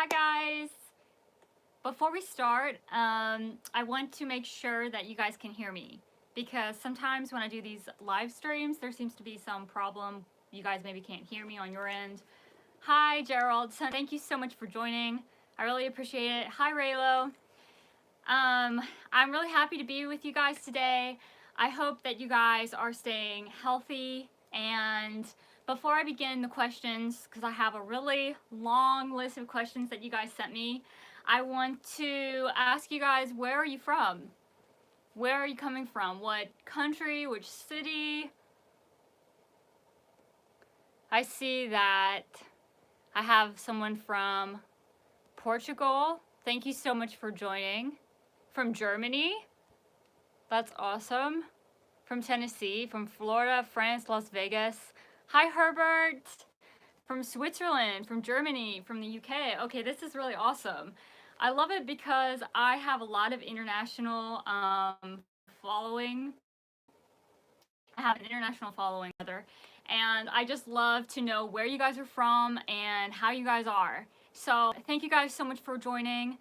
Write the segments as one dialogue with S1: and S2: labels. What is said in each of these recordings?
S1: Hi guys! Before we start, I want to make sure that you guys can hear me because sometimes when I do these live streams, there seems to be some problem. You guys maybe can't hear me on your end. Hi Gerald, so thank you so much for joining. I really appreciate it. Hi Raylo. I'm really happy to be with you guys today. I hope that you guys are staying healthy, and before I begin the questions, because I have a really long list of questions that you guys sent me, I want to ask you guys, where are you from? Where are you coming from? What country? Which city? I see that I have someone from Portugal. Thank you so much for joining. From Germany. That's awesome. From Tennessee, from Florida, France, Las Vegas. Hi, Herbert. From Switzerland, from Germany, from the UK. Okay, this is really awesome. I love it because I have a lot of international following. I have an international following, rather, and I just love to know where you guys are from and how you guys are. So thank you guys so much for joining.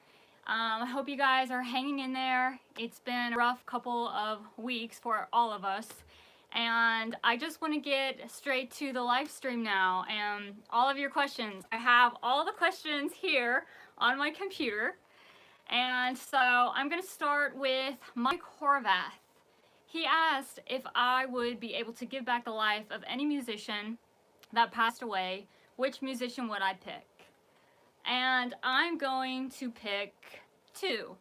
S1: I hope you guys are hanging in there. It's been a rough couple of weeks for all of us. And I just want to get straight to the live stream now and all of your questions. I have all the questions here on my computer. And so I'm going to start with Mike Horvath. He asked if I would be able to give back the life of any musician that passed away, which musician would I pick? And I'm going to pick two,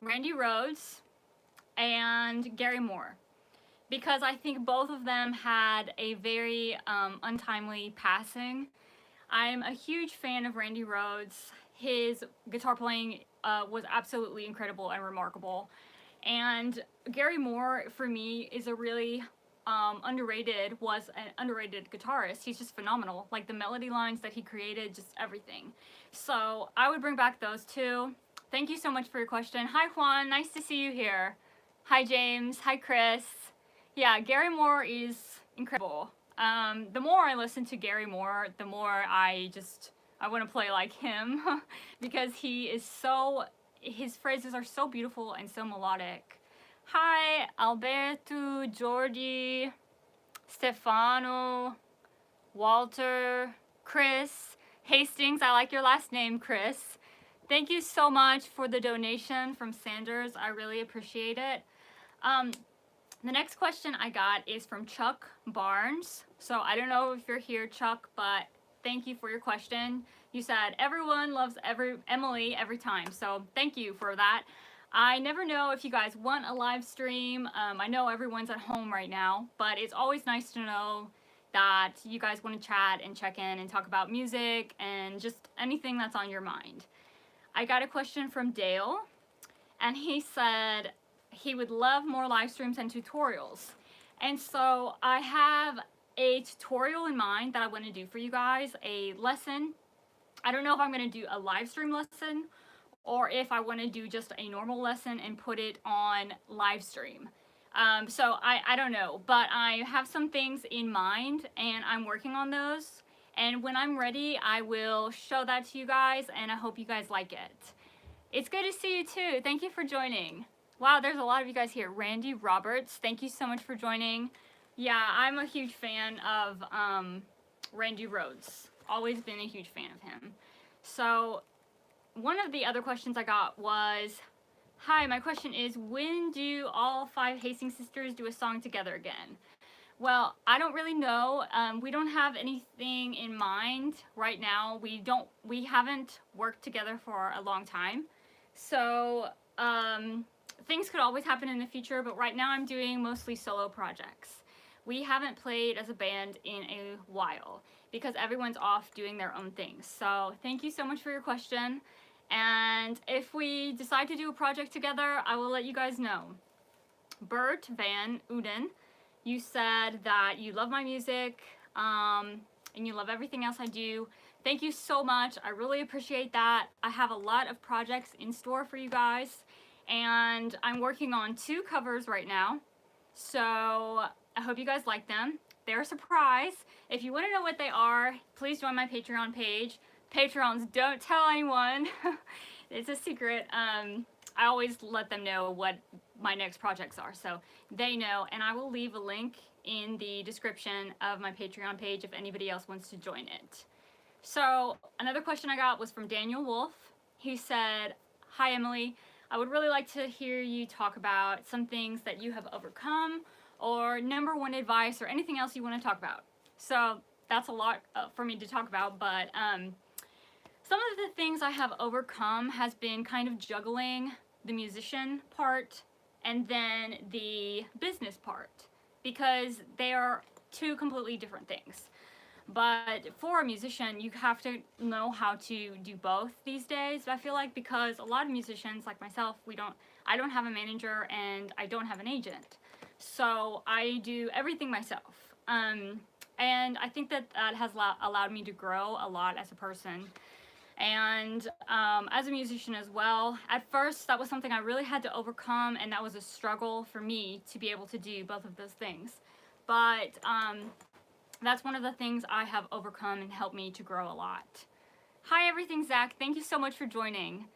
S1: Randy Rhoads and Gary Moore, because I think both of them had a very untimely passing. I'm a huge fan of Randy Rhoads. His guitar playing was absolutely incredible and remarkable. And Gary Moore, for me, is a really was an underrated guitarist. He's just phenomenal. Like the melody lines that he created, just everything. So I would bring back those two. Thank you so much for your question. Hi Juan, nice to see you here. Hi James, hi Chris. Yeah, Gary Moore is incredible. The more I listen to Gary Moore, the more I want to play like him because his phrases are so beautiful and so melodic. Hi, Alberto, Jordi, Stefano, Walter, Chris, Hastings. I like your last name, Chris. Thank you so much for the donation from Sanders. I really appreciate it. The next question I got is from Chuck Barnes. So I don't know if you're here, Chuck, but thank you for your question. You said everyone loves Emily every time. So thank you for that. I never know if you guys want a live stream. I know everyone's at home right now, but it's always nice to know that you guys want to chat and check in and talk about music and just anything that's on your mind. I got a question from Dale, and he said he would love more live streams and tutorials. And so I have a tutorial in mind that I want to do for you guys, a lesson. I don't know if I'm going to do a live stream lesson or if I want to do just a normal lesson and put it on live stream. So I don't know, but I have some things in mind and I'm working on those. And when I'm ready, I will show that to you guys, and I hope you guys like it. It's good to see you too. Thank you for joining. Wow, there's a lot of you guys here. Randy Roberts, thank you so much for joining. Yeah, I'm a huge fan of Randy Rhoads. Always been a huge fan of him. So one of the other questions I got was, hi, my question is, when do all 5 Hastings sisters do a song together again? Well, I don't really know. We don't have anything in mind right now. We haven't worked together for a long time. So things could always happen in the future, but right now I'm doing mostly solo projects. We haven't played as a band in a while because everyone's off doing their own things. So thank you so much for your question. And if we decide to do a project together, I will let you guys know. Bert Van Uden, you said that you love my music and you love everything else I do. Thank you so much. I really appreciate that. I have a lot of projects in store for you guys, and I'm working on 2 covers right now. So I hope you guys like them. They're a surprise. If you want to know what they are, please join my Patreon page. Patrons, don't tell anyone. It's a secret. I always let them know what my next projects are, so they know, and I will leave a link in the description of my Patreon page if anybody else wants to join it. So another question I got was from Daniel Wolf. He said, "Hi Emily, I would really like to hear you talk about some things that you have overcome, or number one advice, or anything else you want to talk about." So that's a lot for me to talk about, but some of the things I have overcome has been kind of juggling the musician part and then the business part, because they are two completely different things. But for a musician, you have to know how to do both these days, I feel like, because a lot of musicians like myself, I don't have a manager and I don't have an agent. So I do everything myself. And I think that has allowed me to grow a lot as a person. And as a musician as well. At first, that was something I really had to overcome, and that was a struggle for me to be able to do both of those things. But that's one of the things I have overcome and helped me to grow a lot. Hi everything, Zach. Thank you so much for joining.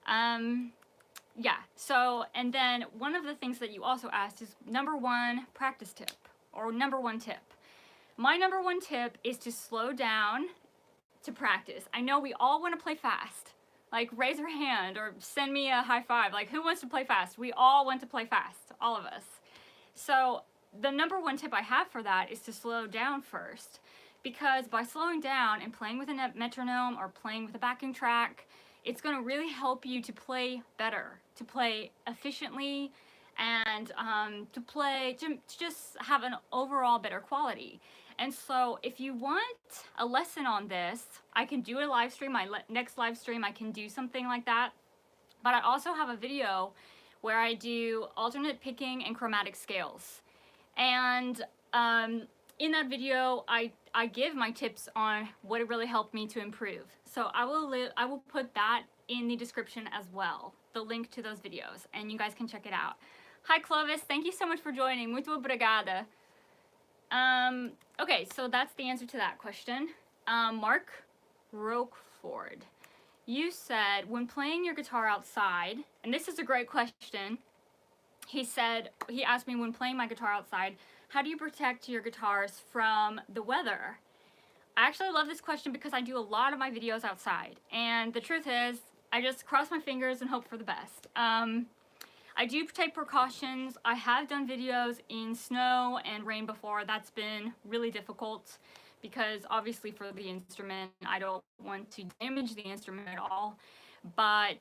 S1: Yeah, so, and then one of the things that you also asked is number one practice tip, or number one tip. My number one tip is to slow down to practice. I know we all want to play fast. Like, raise your hand or send me a high five. Like, who wants to play fast? We all want to play fast, all of us. So the number one tip I have for that is to slow down first, because by slowing down and playing with a metronome or playing with a backing track, it's going to really help you to play better, to play efficiently, and to just have an overall better quality. And so if you want a lesson on this, I can do a live stream. My next live stream, I can do something like that. But I also have a video where I do alternate picking and chromatic scales. And in that video, I give my tips on what it really helped me to improve. So I will put that in the description as well, the link to those videos, and you guys can check it out. Hi Clovis, thank you so much for joining. Muito obrigada. Okay, so that's the answer to that question. Mark Roqueford, you said, when playing your guitar outside, and this is a great question. He asked me, when playing my guitar outside, how do you protect your guitars from the weather? I actually love this question because I do a lot of my videos outside, and the truth is, I just cross my fingers and hope for the best. I do take precautions. I have done videos in snow and rain before. That's been really difficult because obviously for the instrument, I don't want to damage the instrument at all. But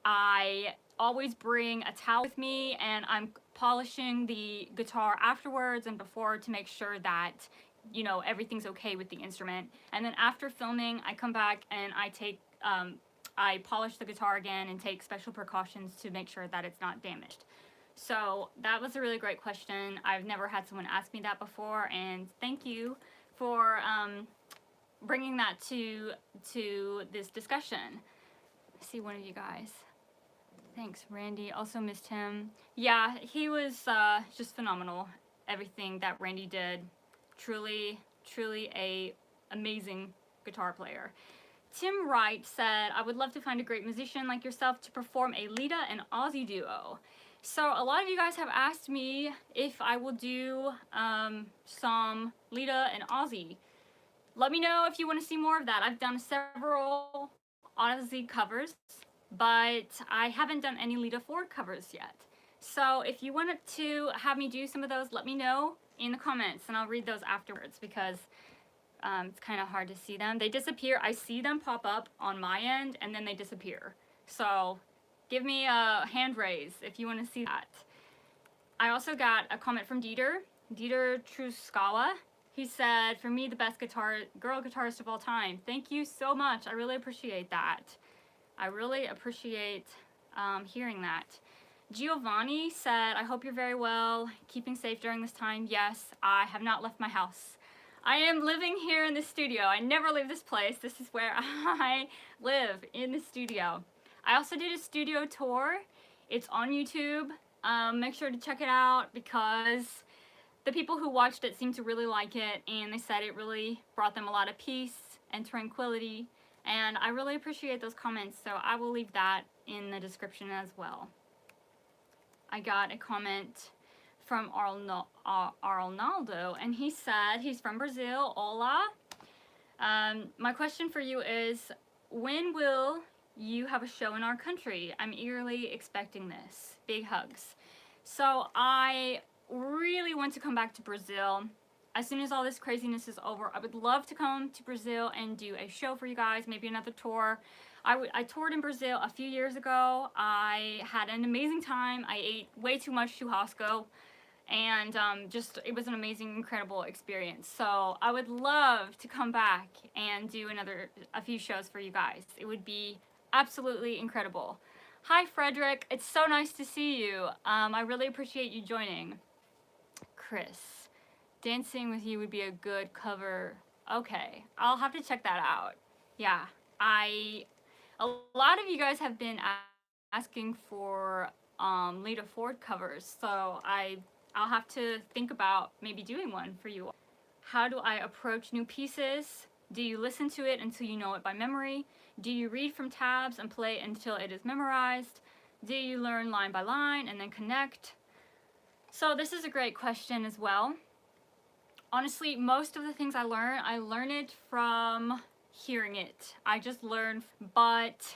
S1: I always bring a towel with me, and I'm polishing the guitar afterwards and before to make sure that, you know, everything's okay with the instrument. And then after filming, I come back and I polish the guitar again and take special precautions to make sure that it's not damaged. So that was a really great question. I've never had someone ask me that before, and thank you for bringing that to this discussion. I see one of you guys. Thanks, Randy. Also missed him. Yeah, he was just phenomenal. Everything that Randy did, truly a amazing guitar player. Tim Wright said, I would love to find a great musician like yourself to perform a Lita and Aussie duo. So a lot of you guys have asked me if I will do some Lita and Aussie. Let me know if you want to see more of that. I've done several Aussie covers, but I haven't done any Lita Ford covers yet. So if you wanted to have me do some of those, let me know in the comments, and I'll read those afterwards, because it's kind of hard to see them. They disappear. I see them pop up on my end, and then they disappear. So give me a hand raise if you want to see that. I also got a comment from Dieter Truskawa. He said, for me, the best girl guitarist of all time. Thank you so much. I really appreciate that. I really appreciate hearing that. Giovanni said, I hope you're very well, keeping safe during this time. Yes, I have not left my house. I am living here in the studio. I never leave this place. This is where I live, in the studio. I also did a studio tour. It's on YouTube. Make sure to check it out, because the people who watched it seemed to really like it, and they said it really brought them a lot of peace and tranquility. And I really appreciate those comments, so I will leave that in the description as well. I got a comment from Arnaldo, and he said he's from Brazil. Hola. My question for you is, when will you have a show in our country? I'm eagerly expecting this. Big hugs. So I really want to come back to Brazil. As soon as all this craziness is over, I would love to come to Brazil and do a show for you guys, maybe another tour. I toured in Brazil a few years ago. I had an amazing time. I ate way too much churrasco, and it was an amazing, incredible experience. So I would love to come back and do a few shows for you guys. It would be absolutely incredible. Hi Frederick, it's so nice to see you. I really appreciate you joining. Chris, dancing with you would be a good cover. Okay, I'll have to check that out. Yeah, a lot of you guys have been asking for Lita Ford covers, so I'll have to think about maybe doing one for you all. How do I approach new pieces? Do you listen to it until you know it by memory? Do you read from tabs and play until it is memorized? Do you learn line by line and then connect? So this is a great question as well. Honestly, most of the things I learn it from hearing it. I just learn, but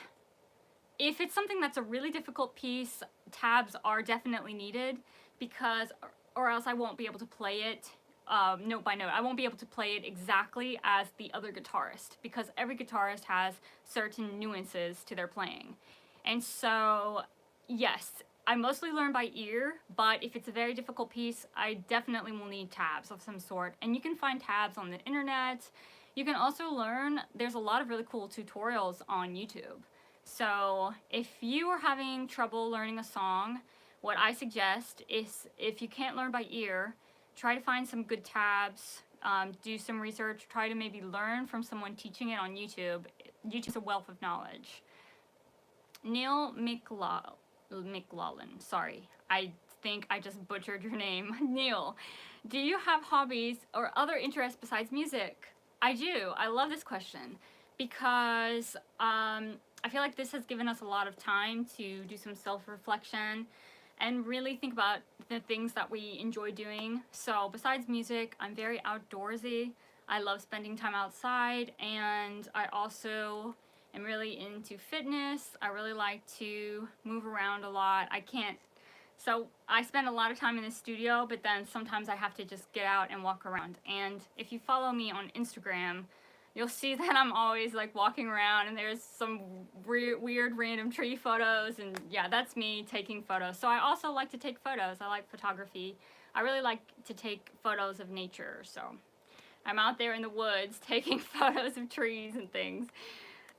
S1: if it's something that's a really difficult piece, tabs are definitely needed, because or else I won't be able to play it note by note. I won't be able to play it exactly as the other guitarist, because every guitarist has certain nuances to their playing. And so, yes, I mostly learn by ear, but if it's a very difficult piece, I definitely will need tabs of some sort. And you can find tabs on the internet. You can also learn, there's a lot of really cool tutorials on YouTube. So if you are having trouble learning a song, what I suggest is, if you can't learn by ear, try to find some good tabs, do some research, try to maybe learn from someone teaching it on YouTube. YouTube's a wealth of knowledge. Neil McLaughlin, sorry, I think I just butchered your name. Neil, do you have hobbies or other interests besides music? I do. I love this question because I feel like this has given us a lot of time to do some self-reflection and really think about the things that we enjoy doing. So besides music, I'm very outdoorsy. I love spending time outside, and I also am really into fitness. I really like to move around a lot. So I spend a lot of time in the studio, but then sometimes I have to just get out and walk around. And if you follow me on Instagram, you'll see that I'm always like walking around, and there's some weird random tree photos, and yeah, that's me taking photos. So I also like to take photos. I like photography. I really like to take photos of nature, so I'm out there in the woods taking photos of trees and things.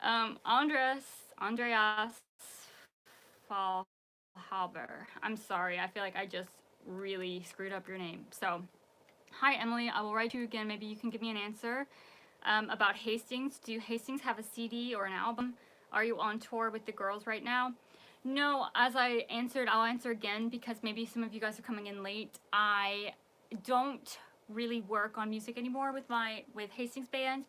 S1: Andreas Faulhaber. I'm sorry, I feel like I just really screwed up your name. So, hi Emily, I will write to you again. Maybe you can give me an answer. About Hastings. Do Hastings have a CD or an album? Are you on tour with the girls right now? No, as I answered, I'll answer again because maybe some of you guys are coming in late. I don't really work on music anymore with Hastings Band.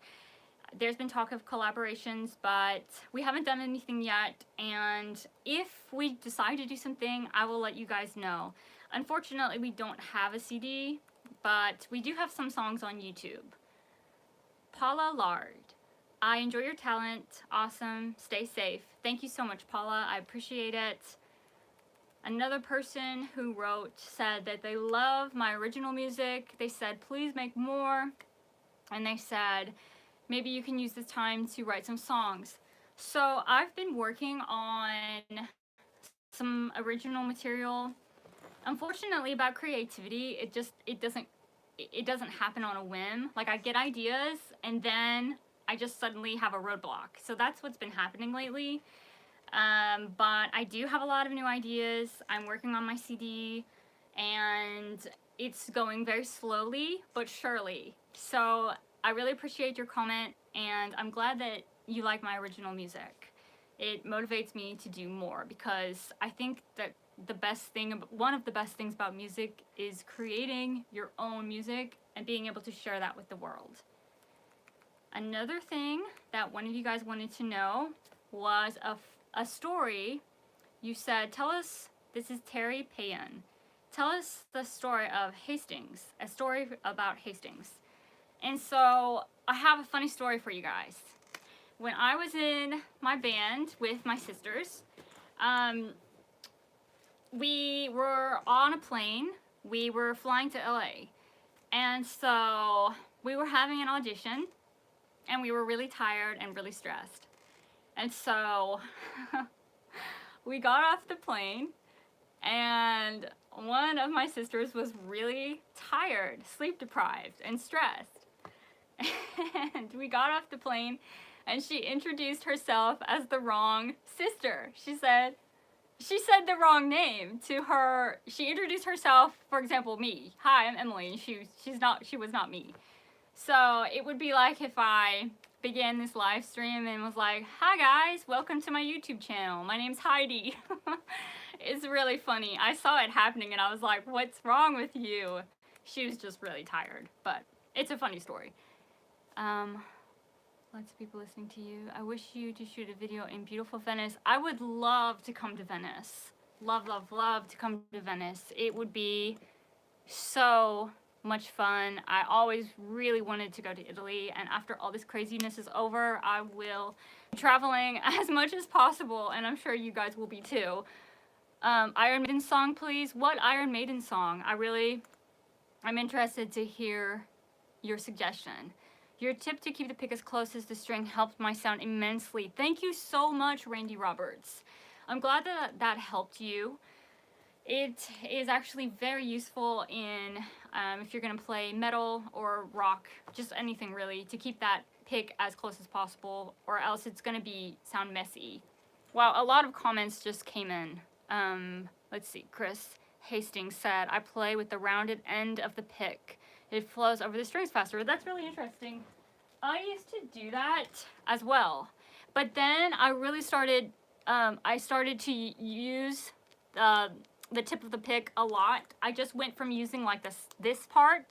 S1: There's been talk of collaborations, but we haven't done anything yet, and if we decide to do something, I will let you guys know. Unfortunately, we don't have a CD, but we do have some songs on YouTube. Paula Lard, I enjoy your talent. Awesome. Stay safe. Thank you so much, Paula. I appreciate it. Another person who said that they love my original music. They said, please make more. And they said, maybe you can use this time to write some songs. So I've been working on some original material. Unfortunately, about creativity, it doesn't happen on a whim. Like, I get ideas and then I just suddenly have a roadblock. So that's what's been happening lately. But I do have a lot of new ideas. I'm working on my CD, and it's going very slowly but surely. So I really appreciate your comment, and I'm glad that you like my original music. It motivates me to do more, because I think that one of the best things about music is creating your own music and being able to share that with the world. Another thing that one of you guys wanted to know was a story. You said, tell us, this is Terry Payan. Tell us the story of Hastings, a story about Hastings. And so I have a funny story for you guys. When I was in my band with my sisters, we were on a plane. We were flying to LA. And so we were having an audition, and we were really tired and really stressed. And so we got off the plane, and one of my sisters was really tired, sleep deprived, and stressed. And we got off the plane, and she introduced herself as the wrong sister. She said the wrong name to her. She introduced herself, for example, me. Hi, I'm Emily. She was not me. So it would be like if I began this live stream and was like, hi guys, welcome to my YouTube channel. My name's Heidi. It's really funny. I saw it happening and I was like, what's wrong with you? She was just really tired, but it's a funny story. Lots of people listening to you. I wish you to shoot a video in beautiful Venice. I would love to come to Venice. Love, love, love to come to Venice. It would be so much fun. I always really wanted to go to Italy, and after all this craziness is over, I will be traveling as much as possible, and I'm sure you guys will be too. Iron Maiden song, please. What Iron Maiden song? I'm interested to hear your suggestion. Your tip to keep the pick as close as the string helped my sound immensely. Thank you so much, Randy Roberts. I'm glad that helped you. It is actually very useful in if you're going to play metal or rock, just anything really, to keep that pick as close as possible, or else it's going to sound messy. Wow, a lot of comments just came in. Let's see, Chris Hastings said, I play with the rounded end of the pick. It flows over the strings faster. That's really interesting. I used to do that as well, but then I really started, I started to use the tip of the pick a lot. I just went from using like this part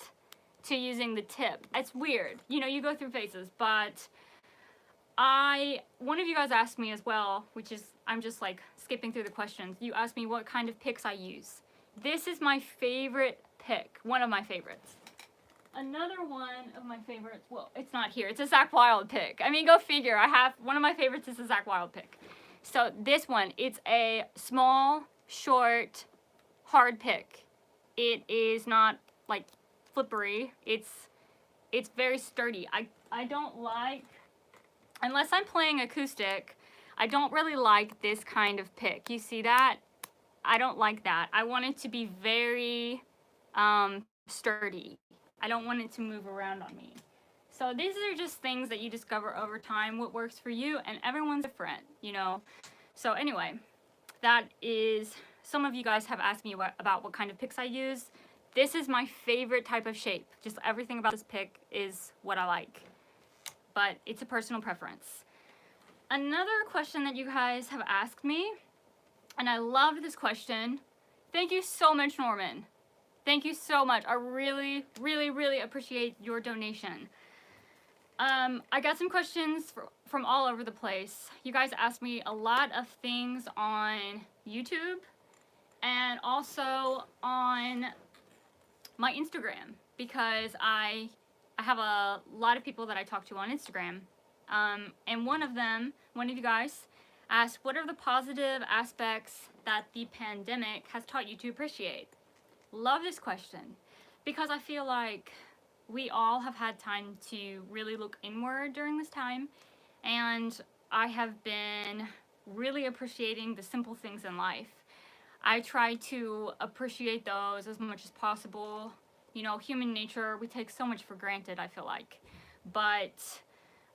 S1: to using the tip. It's weird. You know, you go through phases, but one of you guys asked me as well, which is, I'm just like skipping through the questions. You asked me what kind of picks I use. This is my favorite pick, one of my favorites. Another one of my favorites, well, it's not here. It's a Zakk Wylde pick. I mean, go figure. One of my favorites is a Zakk Wylde pick. So this one, it's a small, short, hard pick. It is not like flippery. It's very sturdy. I don't like, unless I'm playing acoustic, I don't really like this kind of pick. You see that? I don't like that. I want it to be very sturdy. I don't want it to move around on me. So these are just things that you discover over time, what works for you, and everyone's different, you know. So anyway, that is, some of you guys have asked me about what kind of picks I use. This is my favorite type of shape. Just everything about this pick is what I like. But it's a personal preference. Another question that you guys have asked me, and I love this question. Thank you so much, Norman. Thank you so much. I really, really, really appreciate your donation. I got some questions from all over the place. You guys asked me a lot of things on YouTube and also on my Instagram, because I have a lot of people that I talk to on Instagram. And one of you guys asked, what are the positive aspects that the pandemic has taught you to appreciate? Love this question, because I feel like we all have had time to really look inward during this time, and I have been really appreciating the simple things in life. I try to appreciate those as much as possible. You know, human nature, we take so much for granted, I feel like. But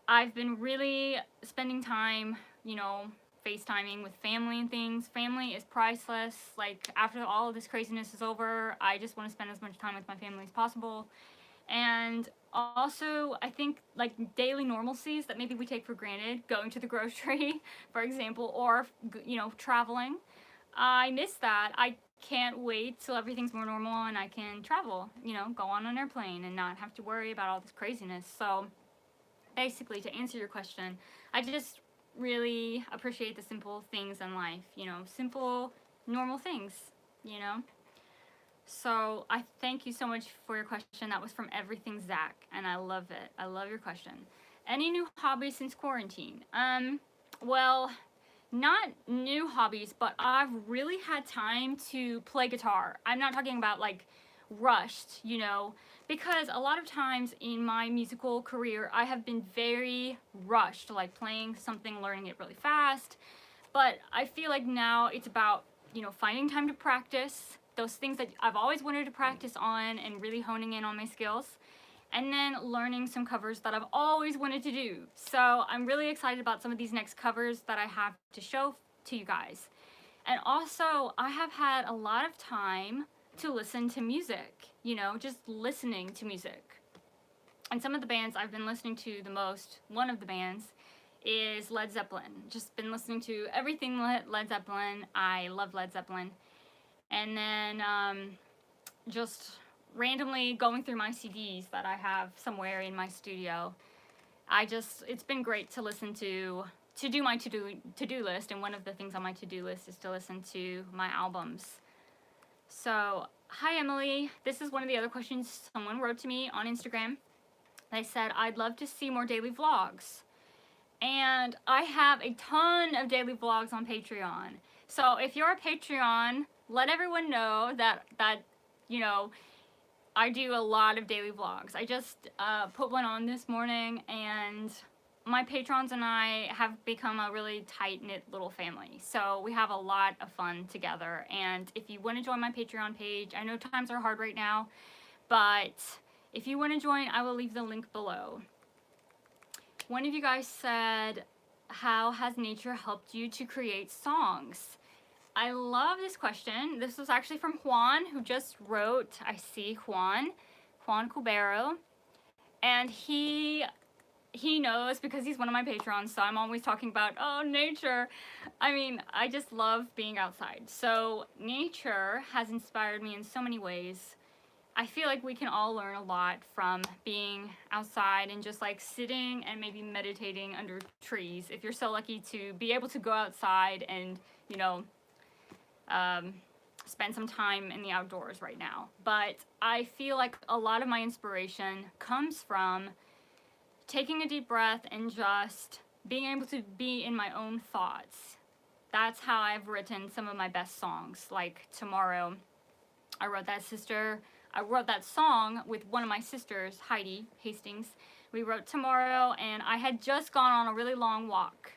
S1: I've been really spending time, you know, FaceTiming with family and things. Family is priceless. Like, after all of this craziness is over, I just want to spend as much time with my family as possible. And also, I think, like, daily normalcies that maybe we take for granted, going to the grocery, for example, or, you know, traveling. I miss that. I can't wait till everything's more normal and I can travel, you know, go on an airplane and not have to worry about all this craziness. So basically, to answer your question, I just really appreciate the simple things in life, you know, simple, normal things, you know. So I thank you so much for your question. That was from Everything Zach, and I love it. I love your question. Any new hobbies since quarantine? Well, not new hobbies, but I've really had time to play guitar. I'm not talking about like rushed, you know, because a lot of times in my musical career, I have been very rushed, like playing something, learning it really fast. But I feel like now it's about, you know, finding time to practice those things that I've always wanted to practice on and really honing in on my skills. And then learning some covers that I've always wanted to do. So I'm really excited about some of these next covers that I have to show to you guys. And also, I have had a lot of time to listen to music, you know, just listening to music. And some of the bands I've been listening to the most, one of the bands, is Led Zeppelin. Just been listening to everything Led Zeppelin. I love Led Zeppelin. And then just randomly going through my CDs that I have somewhere in my studio. It's been great to listen to do my to-do list, and one of the things on my to-do list is to listen to my albums. So, hi Emily. This is one of the other questions someone wrote to me on Instagram. They said, I'd love to see more daily vlogs. And I have a ton of daily vlogs on Patreon. So if you're a Patreon, let everyone know that you know, I do a lot of daily vlogs. I just put one on this morning, and my patrons and I have become a really tight-knit little family. So we have a lot of fun together. And if you want to join my Patreon page, I know times are hard right now, but if you want to join, I will leave the link below. One of you guys said, how has nature helped you to create songs? I love this question. This was actually from Juan, who just wrote. I see Juan Cubero, and he knows because he's one of my patrons, so I'm always talking about, oh, nature. I mean, I just love being outside. So nature has inspired me in so many ways. I feel like we can all learn a lot from being outside and just like sitting and maybe meditating under trees. If you're so lucky to be able to go outside and, you know, spend some time in the outdoors right now. But I feel like a lot of my inspiration comes from taking a deep breath and just being able to be in my own thoughts. That's how I've written some of my best songs. Like Tomorrow, I wrote that song with one of my sisters, Heidi Hastings. We wrote Tomorrow, and I had just gone on a really long walk.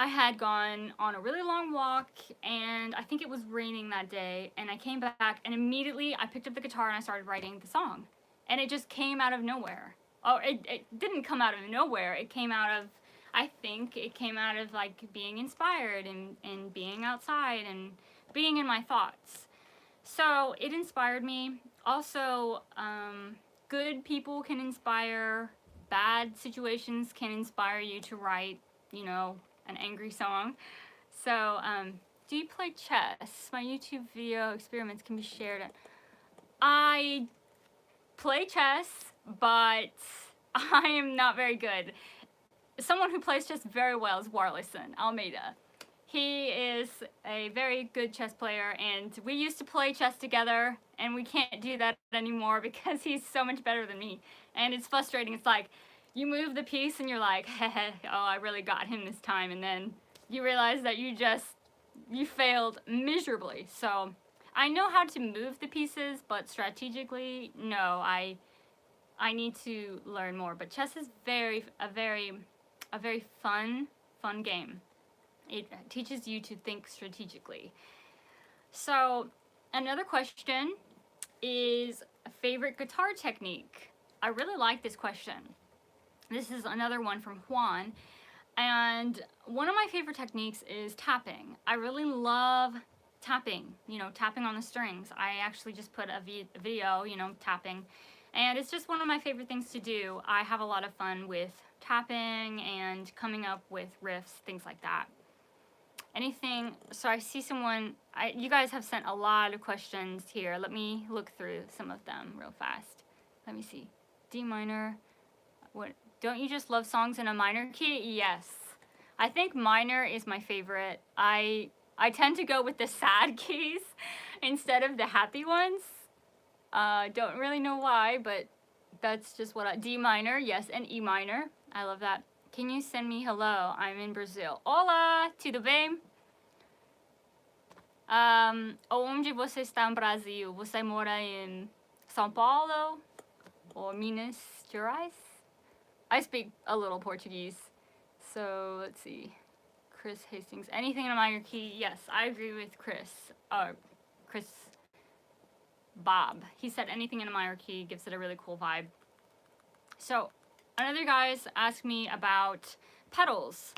S1: I had gone on a really long walk, and I think it was raining that day, and I came back, and immediately I picked up the guitar and I started writing the song. And it just came out of nowhere. Oh, it didn't come out of nowhere. It came out of, I think it came out of like being inspired and being outside and being in my thoughts. So it inspired me. Also, good people can inspire, bad situations can inspire you to write, you know, an angry song. So, do you play chess? My YouTube video experiments can be shared. I play chess, but I am not very good. Someone who plays chess very well is Warlison Almeida. He is a very good chess player, and we used to play chess together, and we can't do that anymore because he's so much better than me. And it's frustrating. It's like, you move the piece and you're like, heh, oh, I really got him this time. And then you realize that you failed miserably. So I know how to move the pieces, but strategically, no, I need to learn more. But chess is a very fun game. It teaches you to think strategically. So another question is a favorite guitar technique. I really like this question. This is another one from Juan. And one of my favorite techniques is tapping. I really love tapping, you know, tapping on the strings. I actually just put a video, you know, tapping. And it's just one of my favorite things to do. I have a lot of fun with tapping and coming up with riffs, things like that. Anything, so I see someone, you guys have sent a lot of questions here. Let me look through some of them real fast. Let me see. D minor, what Don't you just love songs in a minor key? Yes. I think minor is my favorite. I tend to go with the sad keys instead of the happy ones. Don't really know why, but that's just what D minor, yes, and E minor. I love that. Can you send me hello? I'm in Brazil. Olá, tudo bem? Onde você está no Brasil? Você mora em São Paulo or Minas Gerais? I speak a little Portuguese. So let's see. Chris Hastings. Anything in a minor key? Yes, I agree with Chris. Chris Bob. He said anything in a minor key gives it a really cool vibe. So another guys asked me about pedals.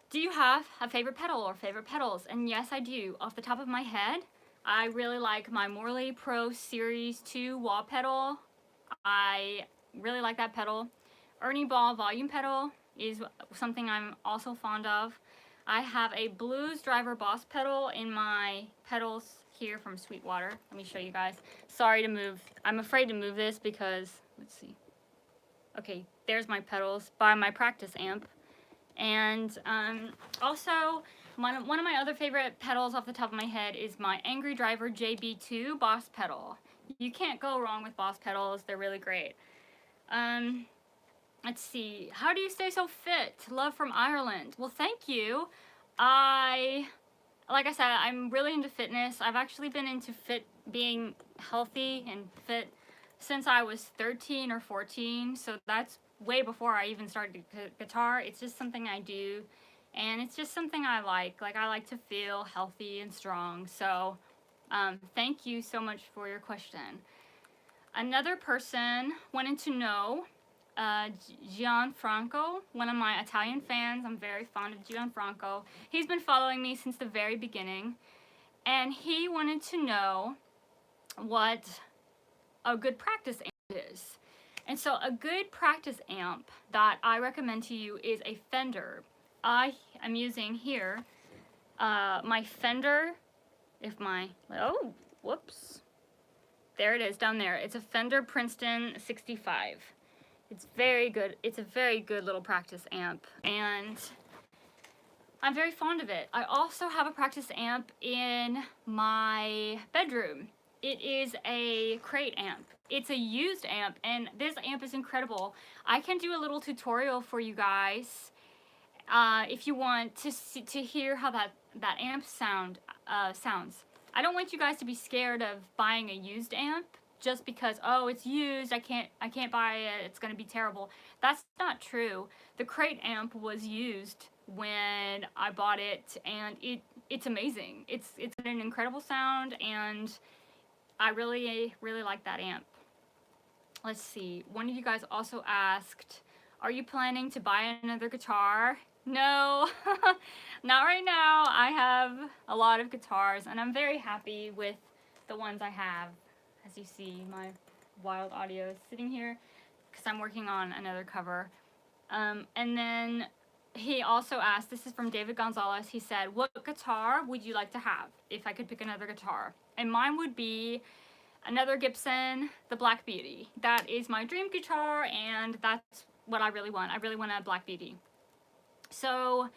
S1: Do you have a favorite pedal or favorite pedals? And yes, I do. Off the top of my head, I really like my Morley Pro Series 2 wah pedal. I really like that pedal. Ernie Ball volume pedal is something I'm also fond of. I have a Blues Driver Boss pedal in my pedals here from Sweetwater. Let me show you guys. Sorry to move. I'm afraid to move this because, let's see. Okay, there's my pedals by my practice amp. And also, one of my other favorite pedals off the top of my head is my Angry Driver JB2 Boss pedal. You can't go wrong with Boss pedals. They're really great. Let's see. How do you stay so fit? Love from Ireland. Well, thank you. Like I said, I'm really into fitness. I've actually been into being healthy and fit since I was 13 or 14. So that's way before I even started guitar. It's just something I do, and it's just something I like. Like, I like to feel healthy and strong. So thank you so much for your question. Another person wanted to know, Gianfranco, one of my Italian fans. I'm very fond of Gianfranco. He's been following me since the very beginning, and he wanted to know what a good practice amp is. And so a good practice amp that I recommend to you is a Fender. I am using here my Fender, oh, whoops. There it is down there. It's a Fender Princeton 65. It's very good. It's a very good little practice amp, and I'm very fond of it. I also have a practice amp in my bedroom. It is a crate amp. It's a used amp, and this amp is incredible. I can do a little tutorial for you guys if you want to hear how that amp sounds. I don't want you guys to be scared of buying a used amp just because, oh, it's used, I can't buy it, it's gonna be terrible. That's not true. The crate amp was used when I bought it, and it's amazing. It's an incredible sound, and I really like that amp. Let's see. One of you guys also asked, are you planning to buy another guitar? No, not right now. I have a lot of guitars, and I'm very happy with the ones I have. As you see, my Wild Audio is sitting here because I'm working on another cover. And then he also asked, this is from David Gonzalez, he said, what guitar would you like to have if I could pick another guitar? And mine would be another Gibson, the Black Beauty. That is my dream guitar, and that's what I really want. I really want a Black Beauty. So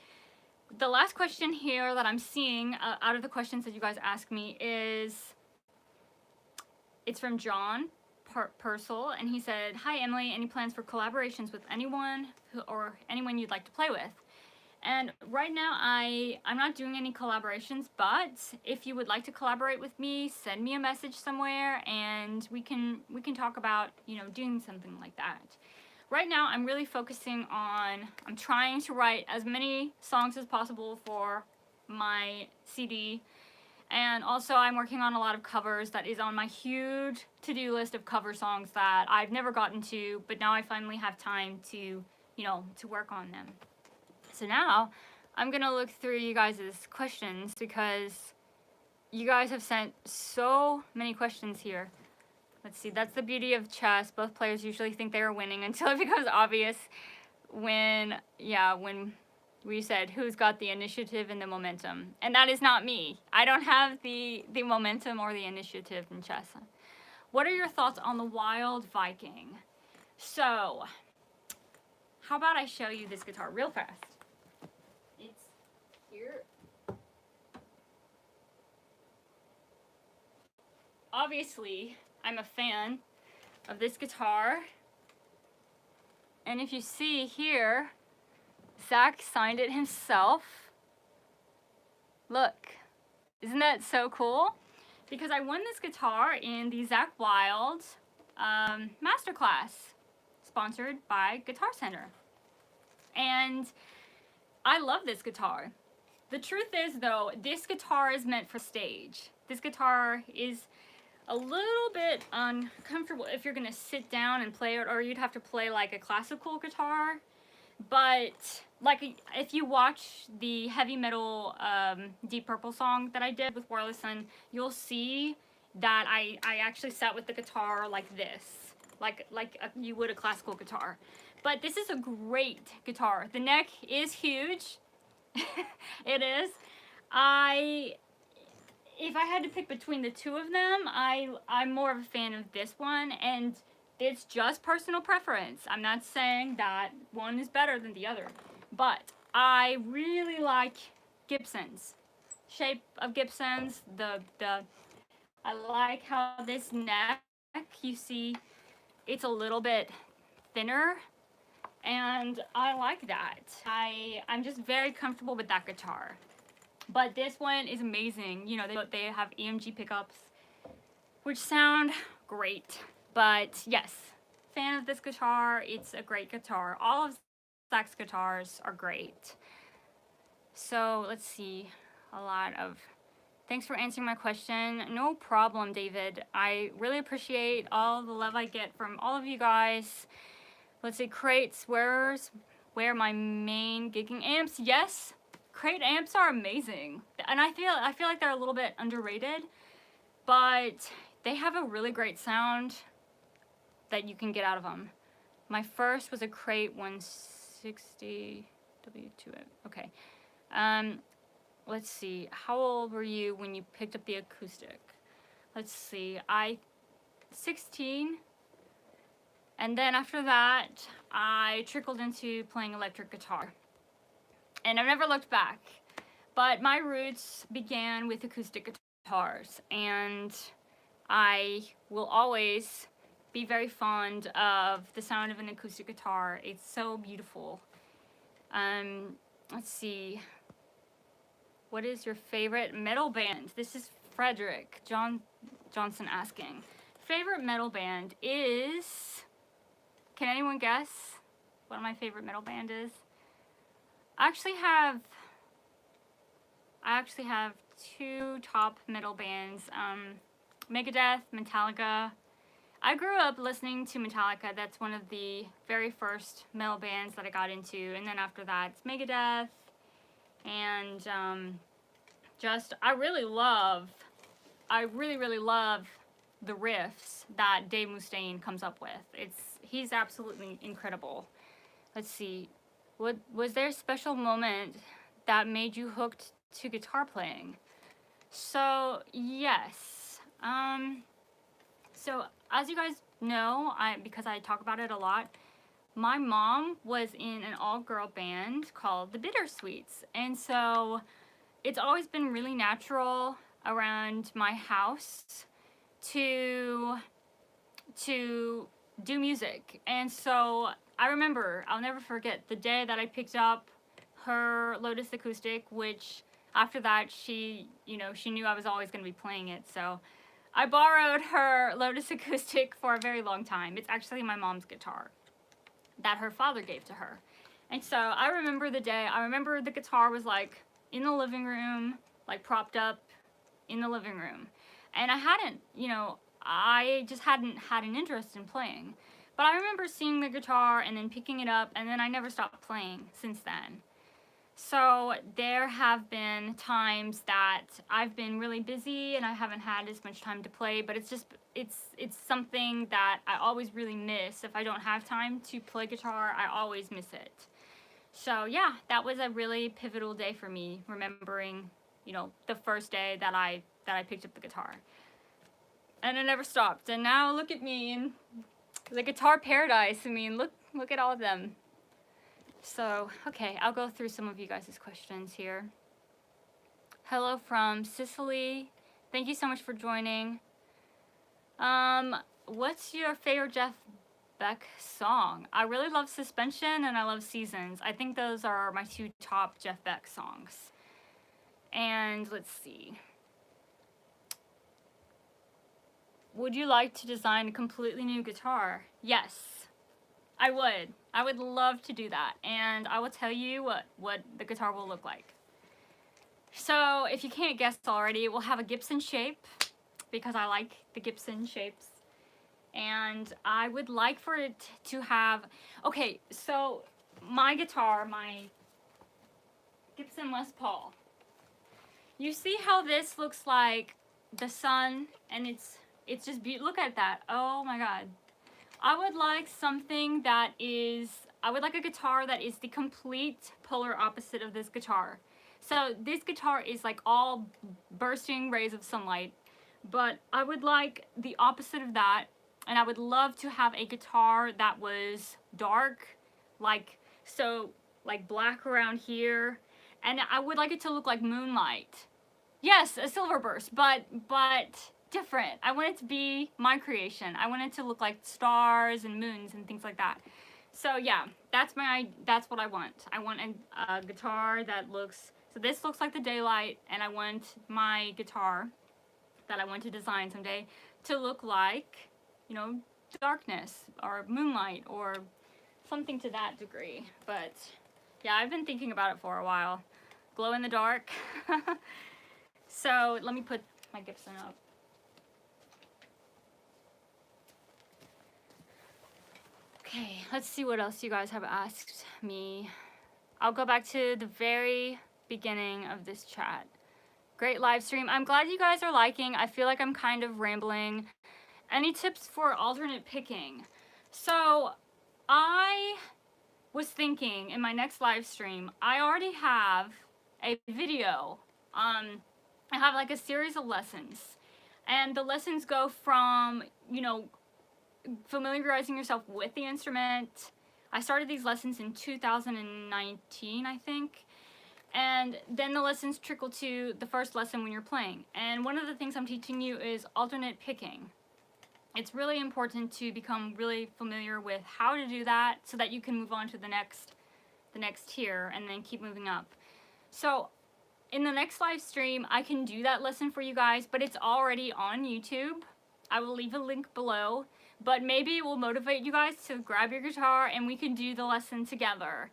S1: the last question here that I'm seeing out of the questions that you guys asked me is, it's from John Purcell, and he said, hi Emily, any plans for collaborations with anyone or anyone you'd like to play with? And right now I'm not doing any collaborations, but if you would like to collaborate with me, send me a message somewhere and we can talk about, you know, doing something like that. Right now I'm really focusing on, I'm trying to write as many songs as possible for my CD. And also I'm working on a lot of covers that is on my huge to-do list of cover songs that I've never gotten to, but now I finally have time to, you know, to work on them. So now I'm gonna look through you guys' questions because you guys have sent so many questions here. Let's see, that's the beauty of chess. Both players usually think they are winning until it becomes obvious when we said who's got the initiative and the momentum. And that is not me. I don't have the momentum or the initiative in chess. What are your thoughts on the Wild Viking? So, how about I show you this guitar real fast? It's here. Obviously, I'm a fan of this guitar. And if you see here, Zach signed it himself. Look, isn't that so cool? Because I won this guitar in the Zach Wild Masterclass, sponsored by Guitar Center. And I love this guitar. The truth is though, this guitar is meant for stage. This guitar is a little bit uncomfortable if you're gonna sit down and play it, or you'd have to play like a classical guitar. But like if you watch the heavy metal Deep Purple song that I did with Wireless Sun, you'll see that I actually sat with the guitar like this, like you would a classical guitar. But this is a great guitar. The neck is huge. It is. If I had to pick between the two of them, I'm more of a fan of this one, and it's just personal preference. I'm not saying that one is better than the other, but I really like Gibson's shape of Gibson's. I like how this neck, you see, it's a little bit thinner, and I like that. I'm just very comfortable with that guitar. But this one is amazing. You know, they have EMG pickups, which sound great. But yes, fan of this guitar. It's a great guitar. All of Zach's guitars are great. So let's see, thanks for answering my question. No problem, David. I really appreciate all the love I get from all of you guys. Let's see, crates, where my main gigging amps? Yes, crate amps are amazing. And I feel like they're a little bit underrated, but they have a really great sound that you can get out of them. My first was a crate 160 W2. Okay. Let's see. How old were you when you picked up the acoustic? Let's see. 16. And then after that, I trickled into playing electric guitar. And I've never looked back. But my roots began with acoustic guitars, and I will always be very fond of the sound of an acoustic guitar. It's so beautiful. Let's see. What is your favorite metal band? This is Frederick Johnson asking. Favorite metal band is... Can anyone guess what my favorite metal band is? I actually have two top metal bands, Megadeth, Metallica. I grew up listening to Metallica. That's one of the very first metal bands that I got into, and then after that, it's Megadeth, and I really really love the riffs that Dave Mustaine comes up with. He's absolutely incredible. Let's see, was there a special moment that made you hooked to guitar playing? So yes, so as you guys know, because I talk about it a lot, my mom was in an all-girl band called the Bittersweets, and so it's always been really natural around my house to do music. And so I remember, I'll never forget the day that I picked up her Lotus acoustic, which after that she knew I was always going to be playing it. So I borrowed her Lotus acoustic for a very long time. It's actually my mom's guitar that her father gave to her. And so I remember the day. I remember the guitar was like in the living room, like propped up in the living room. And I just hadn't had an interest in playing. But I remember seeing the guitar and then picking it up, and then I never stopped playing since then. So there have been times that I've been really busy and I haven't had as much time to play, but it's something that I always really miss. If I don't have time to play guitar, I always miss it. So yeah, that was a really pivotal day for me, remembering, the first day that I picked up the guitar. And I never stopped. And now look at me in the guitar paradise. I mean, look at all of them. So, okay, I'll go through some of you guys' questions here. Hello from Sicily. Thank you so much for joining. What's your favorite Jeff Beck song? I really love Suspension and I love Seasons. I think those are my two top Jeff Beck songs. And let's see. Would you like to design a completely new guitar? Yes, I would. I would love to do that. And I will tell you what the guitar will look like. So if you can't guess already, it will have a Gibson shape because I like the Gibson shapes. And I would like for it to have, okay, so my guitar, my Gibson Les Paul. You see how this looks like the sun and it's just beautiful. Look at that. Oh my God. I would like something that is, I would like a guitar that is the complete polar opposite of this guitar. So this guitar is like all bursting rays of sunlight, but I would like the opposite of that, and I would love to have a guitar that was dark, like black around here, and I would like it to look like moonlight. Yes, a silver burst, but different. I want it to be my creation. I want it to look like stars and moons and things like that. So yeah, that's what I want. I want a guitar that looks, so this looks like the daylight, and I want my guitar that I want to design someday to look like, you know, darkness or moonlight or something to that degree. But yeah, I've been thinking about it for a while. Glow in the dark. So let me put my Gibson up. Okay, let's see what else you guys have asked me. I'll go back to the very beginning of this chat. Great live stream. I'm glad you guys are liking. I feel like I'm kind of rambling. Any tips for alternate picking? So I was thinking in my next live stream, I already have a video. I have like a series of lessons, and the lessons go from, you know, familiarizing yourself with the instrument. I started these lessons in 2019, I think. And then the lessons trickle to the first lesson when you're playing. And one of the things I'm teaching you is alternate picking. It's really important to become really familiar with how to do that so that you can move on to the next tier and then keep moving up. So in the next live stream, I can do that lesson for you guys, but it's already on YouTube. I will leave a link below, but maybe it will motivate you guys to grab your guitar and we can do the lesson together.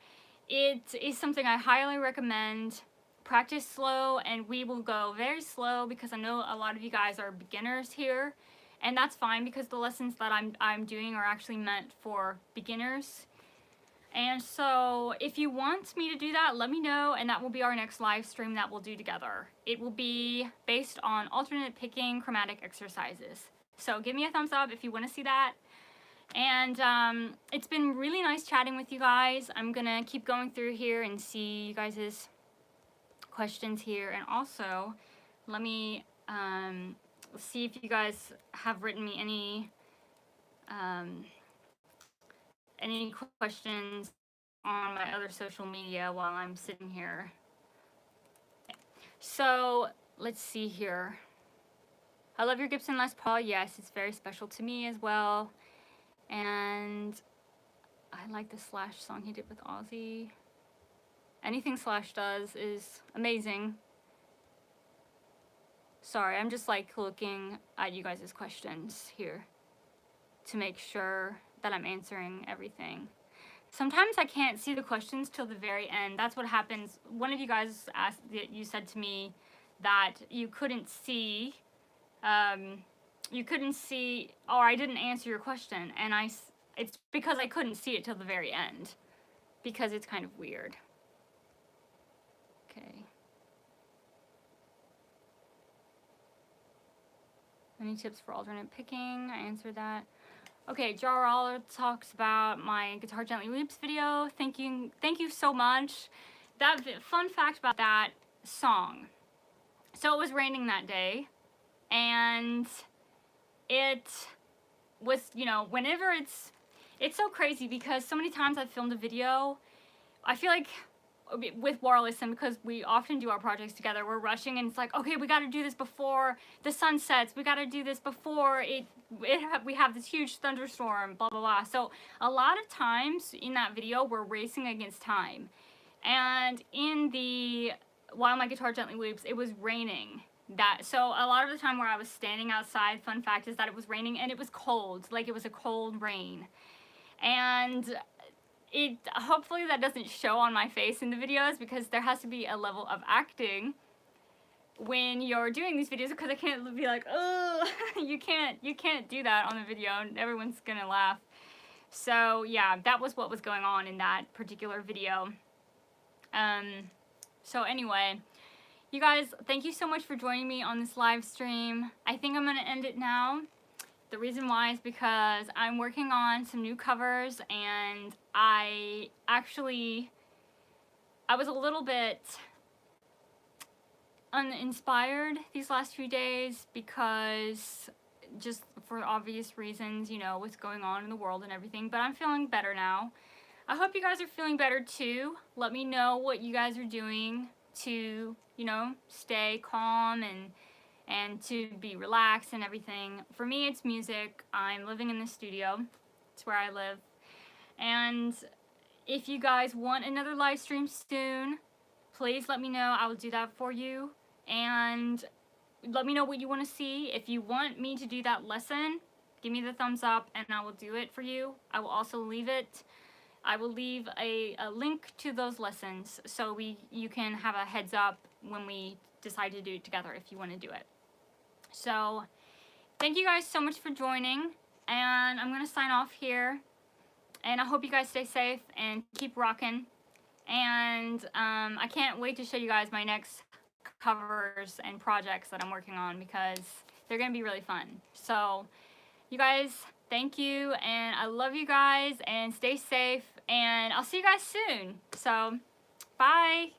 S1: It is something I highly recommend. Practice slow, and we will go very slow because I know a lot of you guys are beginners here, and that's fine because the lessons that I'm doing are actually meant for beginners. And so if you want me to do that, let me know, and that will be our next live stream that we'll do together. It will be based on alternate picking chromatic exercises. So give me a thumbs up if you want to see that. And it's been really nice chatting with you guys. I'm gonna keep going through here and see you guys' questions here. And also, let me see if you guys have written me any questions on my other social media while I'm sitting here. So let's see here. I love your Gibson Les Paul. Yes, it's very special to me as well. And I like the Slash song he did with Ozzy. Anything Slash does is amazing. Sorry, I'm just like looking at you guys' questions here to make sure that I'm answering everything. Sometimes I can't see the questions till the very end. That's what happens. One of you guys asked, you said to me that you couldn't see, or I didn't answer your question, and it's because I couldn't see it till the very end, because it's kind of weird. Okay. Any tips for alternate picking? I answered that. Okay, Jarrell talks about my Guitar Gently Weeps video. Thank you so much. That fun fact about that song. So it was raining that day, and it was, you know, whenever it's so crazy because so many times I've filmed a video, I feel like with Warless, and because we often do our projects together, we're rushing and it's like, okay, we got to do this before the sun sets, we got to do this before we have this huge thunderstorm, blah blah blah. So a lot of times in that video we're racing against time, and in the While My Guitar Gently Weeps, it was raining. So a lot of the time where I was standing outside, fun fact is that it was raining and it was cold, like it was a cold rain. And hopefully that doesn't show on my face in the videos, because there has to be a level of acting when you're doing these videos, because I can't be like, oh, you can't do that on the video and everyone's gonna laugh. So yeah, that was what was going on in that particular video. So anyway, you guys, thank you so much for joining me on this live stream. I think I'm gonna end it now. The reason why is because I'm working on some new covers, and I was a little bit uninspired these last few days, because just for obvious reasons, you know, what's going on in the world and everything, but I'm feeling better now. I hope you guys are feeling better too. Let me know what you guys are doing to, you know, stay calm and to be relaxed and everything. For me, it's music. I'm living in the studio. It's where I live. And if you guys want another live stream soon, please let me know. I will do that for you. And let me know what you want to see. If you want me to do that lesson, give me the thumbs up and I will do it for you. I will also leave a link to those lessons, so you can have a heads up when we decide to do it together if you want to do it. So thank you guys so much for joining, and I'm gonna sign off here, and I hope you guys stay safe and keep rocking. And I can't wait to show you guys my next covers and projects that I'm working on, because they're gonna be really fun. So you guys, thank you, and I love you guys, and stay safe, and I'll see you guys soon. So bye.